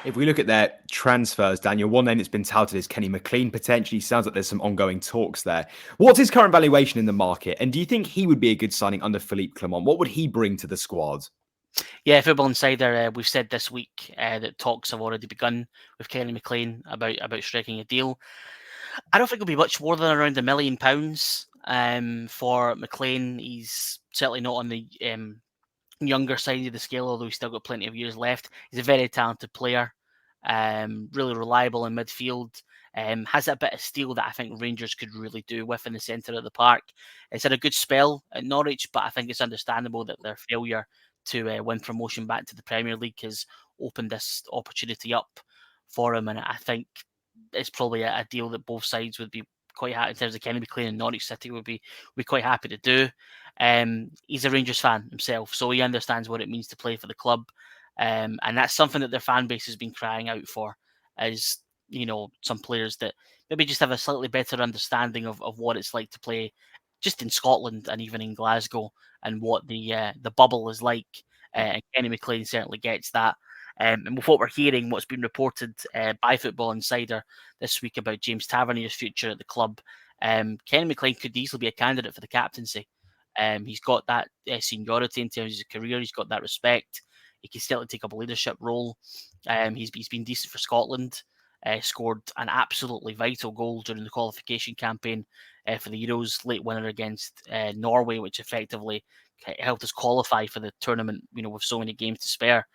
If we look at their transfers, Daniel, one name that's been touted is Kenny McLean. Potentially sounds like there's some ongoing talks there. What's his current valuation in the market? And do you think he would be a good signing under Philippe Clement? What would he bring to the squad? Yeah, Football Insider, we've said this week that talks have already begun with Kenny McLean about striking a deal. I don't think it'll be much more than around £1 million for McLean. He's certainly not on the younger side of the scale, although he's still got plenty of years left. He's a very talented player, really reliable in midfield. Has a bit of steel that I think Rangers could really do with in the centre of the park. It's had a good spell at Norwich, but I think it's understandable that their failure to win promotion back to the Premier League has opened this opportunity up for him, and I think it's probably a deal that both sides would be quite happy in terms of Kenny McLean and Norwich City would be quite happy to do. He's a Rangers fan himself, so he understands what it means to play for the club, and that's something that their fan base has been crying out for. As some players that maybe just have a slightly better understanding of what it's like to play just in Scotland and even in Glasgow, and what the bubble is like. And Kenny McLean certainly gets that. And with what we're hearing, what's been reported by Football Insider this week about James Tavernier's future at the club, Kenny McLean could easily be a candidate for the captaincy. He's got that seniority in terms of his career. He's got that respect. He can still take up a leadership role. He's been decent for Scotland. Scored an absolutely vital goal during the qualification campaign for the Euros, late winner against Norway, which effectively helped us qualify for the tournament. With so many games to spare.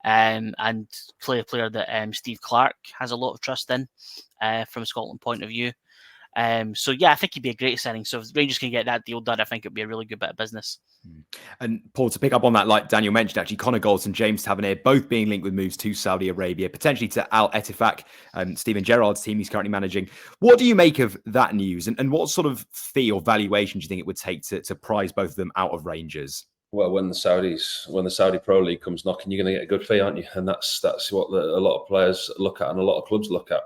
And play a player that Steve Clarke has a lot of trust in from a Scotland point of view. So yeah, I think he'd be a great signing. So if Rangers can get that deal done, I think it'd be a really good bit of business. And Paul, to pick up on that, like Daniel mentioned, actually, Connor Golds and James Tavernier both being linked with moves to Saudi Arabia, potentially to Al Ettifaq, Stephen Gerrard's team he's currently managing. What do you make of that news? And what sort of fee or valuation do you think it would take to prize both of them out of Rangers? Well, when the Saudi Pro League comes knocking, you're going to get a good fee, aren't you? And that's what a lot of players look at and a lot of clubs look at.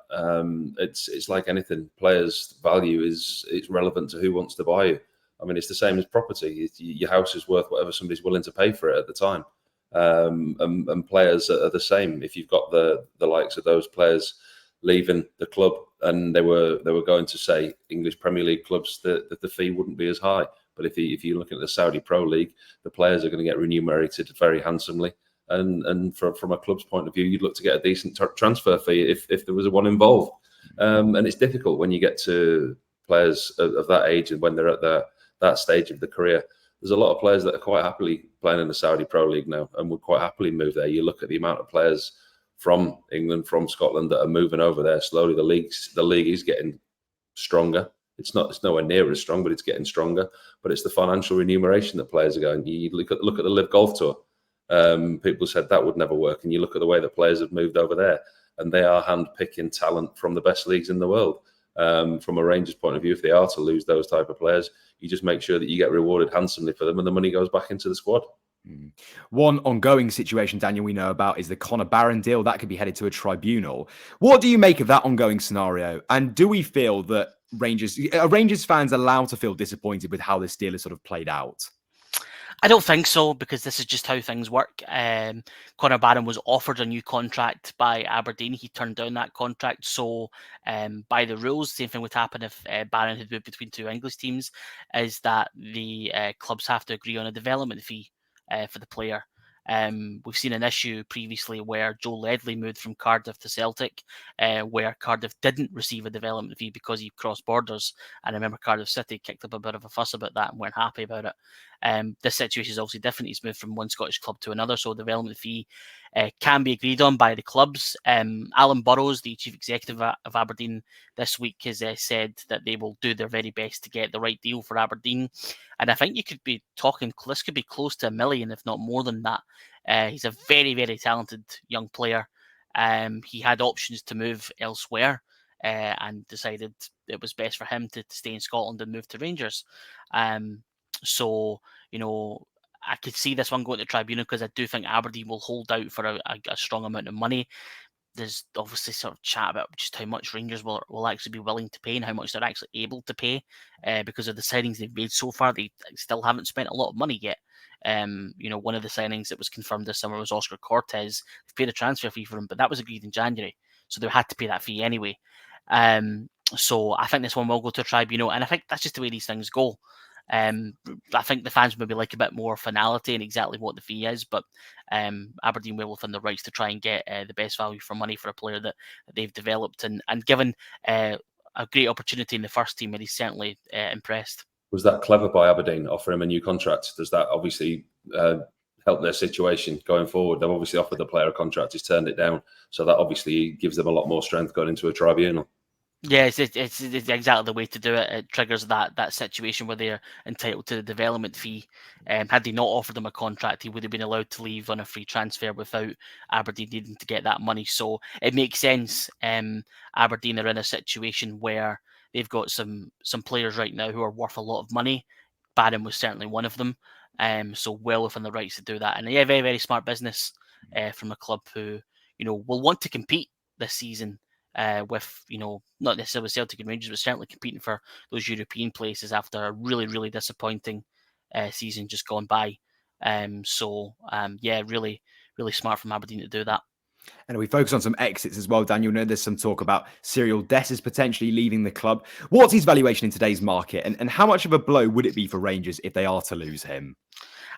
It's like anything. Players' value is relevant to who wants to buy you. I mean, it's the same as property. Your house is worth whatever somebody's willing to pay for it at the time. And players are the same. If you've got the likes of those players leaving the club and they were going to, say, English Premier League clubs, that the fee wouldn't be as high. But if you look at the Saudi Pro League, the players are going to get remunerated very handsomely. And from a club's point of view, you'd look to get a decent transfer fee if there was one involved. And it's difficult when you get to players of that age and when they're at that stage of the career. There's a lot of players that are quite happily playing in the Saudi Pro League now and would quite happily move there. You look at the amount of players from England, from Scotland that are moving over there slowly. The league is getting stronger. It's nowhere near as strong, but it's getting stronger. But it's the financial remuneration that players are going. You look at the Live Golf Tour. People said that would never work, and you look at the way that players have moved over there, and they are hand-picking talent from the best leagues in the world. From a Rangers point of view, if they are to lose those type of players, you just make sure that you get rewarded handsomely for them, and the money goes back into the squad. One ongoing situation, Daniel, we know about is the Connor Barron deal. That could be headed to a tribunal. What do you make of that ongoing scenario? And do we feel that Rangers fans allowed to feel disappointed with how this deal is sort of played out? I don't think so, because this is just how things work. Connor Barron was offered a new contract by Aberdeen. He turned down that contract. So by the rules, same thing would happen if Barron had moved between two English teams, is that the clubs have to agree on a development fee for the player. We've seen an issue previously where Joe Ledley moved from Cardiff to Celtic, where Cardiff didn't receive a development fee because he crossed borders. And I remember Cardiff City kicked up a bit of a fuss about that and weren't happy about it. This situation is obviously different. He's moved from one Scottish club to another, so development fee can be agreed on by the clubs. Alan Burrows, the chief executive of Aberdeen, this week has said that they will do their very best to get the right deal for Aberdeen. And I think you could be talking, this could be close to $1 million, if not more than that. He's a very, very talented young player. He had options to move elsewhere and decided it was best for him to stay in Scotland and move to Rangers. So, I could see this one going to tribunal because I do think Aberdeen will hold out for a strong amount of money. there's obviously sort of chat about just how much Rangers will actually be willing to pay and how much they're actually able to pay because of the signings they've made so far. They still haven't spent a lot of money yet. One of the signings that was confirmed this summer was Oscar Cortez. They've paid a transfer fee for him, but that was agreed in January, so they had to pay that fee anyway. So I think this one will go to a tribunal, and I think that's just the way these things go. I think the fans maybe like a bit more finality in exactly what the fee is, but Aberdeen will within the rights to try and get the best value for money for a player that they've developed and given a great opportunity in the first team, and he's certainly impressed. Was that clever by Aberdeen, offering him a new contract? Does that obviously help their situation going forward? They've obviously offered the player a contract, he's turned it down, so that obviously gives them a lot more strength going into a tribunal. Yeah, it's exactly the way to do it. It triggers that situation where they're entitled to the development fee. Had they not offered him a contract, he would have been allowed to leave on a free transfer without Aberdeen needing to get that money. So it makes sense. Aberdeen are in a situation where they've got some players right now who are worth a lot of money. Barron was certainly one of them. So well within the rights to do that. And yeah, very, very smart business from a club who, will want to compete this season. With not necessarily Celtic and Rangers, but certainly competing for those European places after a really, really disappointing season just gone by. Yeah, really, really smart from Aberdeen to do that. And we focus on some exits as well, Daniel. There's some talk about Cyril Dessers potentially leaving the club. What's his valuation in today's market, and how much of a blow would it be for Rangers if they are to lose him?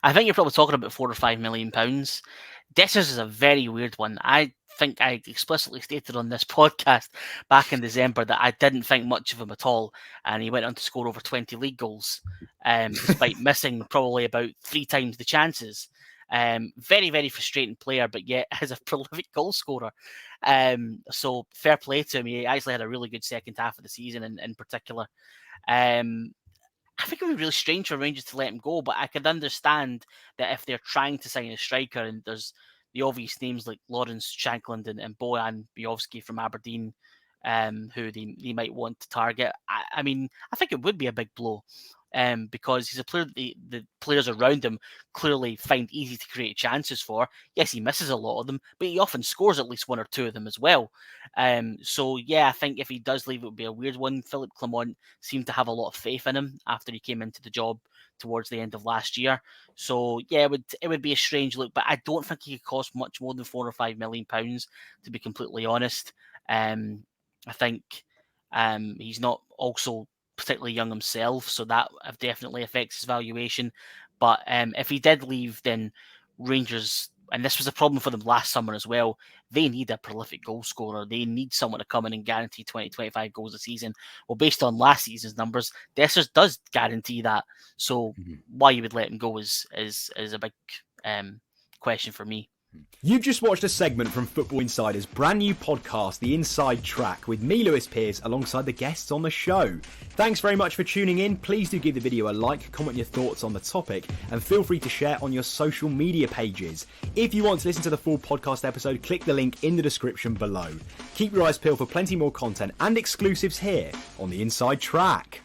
I think you're probably talking about £4 or £5 million. Dessers is a very weird one. I think I explicitly stated on this podcast back in December that I didn't think much of him at all, and he went on to score over 20 league goals, despite missing probably about 3 times the chances. Very, very frustrating player, but yet has a prolific goal scorer. So fair play to him. He actually had a really good second half of the season in particular. I think it would be really strange for Rangers to let him go, but I could understand that if they're trying to sign a striker and there's the obvious names like Lawrence Shankland and Bojan Biowski from Aberdeen, who they might want to target. I mean, I think it would be a big blow. Because he's a player that the players around him clearly find easy to create chances for. Yes, he misses a lot of them, but he often scores at least 1 or 2 of them as well. So yeah, I think if he does leave, it would be a weird one. Philip Clement seemed to have a lot of faith in him after he came into the job towards the end of last year. So yeah, it would be a strange look, but I don't think he could cost much more than £4 or £5 million, to be completely honest. I think he's not also particularly young himself, so that definitely affects his valuation. But if he did leave, then Rangers, and this was a problem for them last summer as well, they need a prolific goal scorer. They need someone to come in and guarantee 20-25 goals a season. Well, based on last season's numbers, Dessers does guarantee that. So why you would let him go is a big question for me. You've just watched a segment from Football Insider's brand new podcast, The Inside Track, with me, Lewis Pearce, alongside the guests on the show. Thanks very much for tuning in. Please do give the video a like, comment your thoughts on the topic, and feel free to share on your social media pages. If you want to listen to the full podcast episode, click the link in the description below. Keep your eyes peeled for plenty more content and exclusives here on The Inside Track.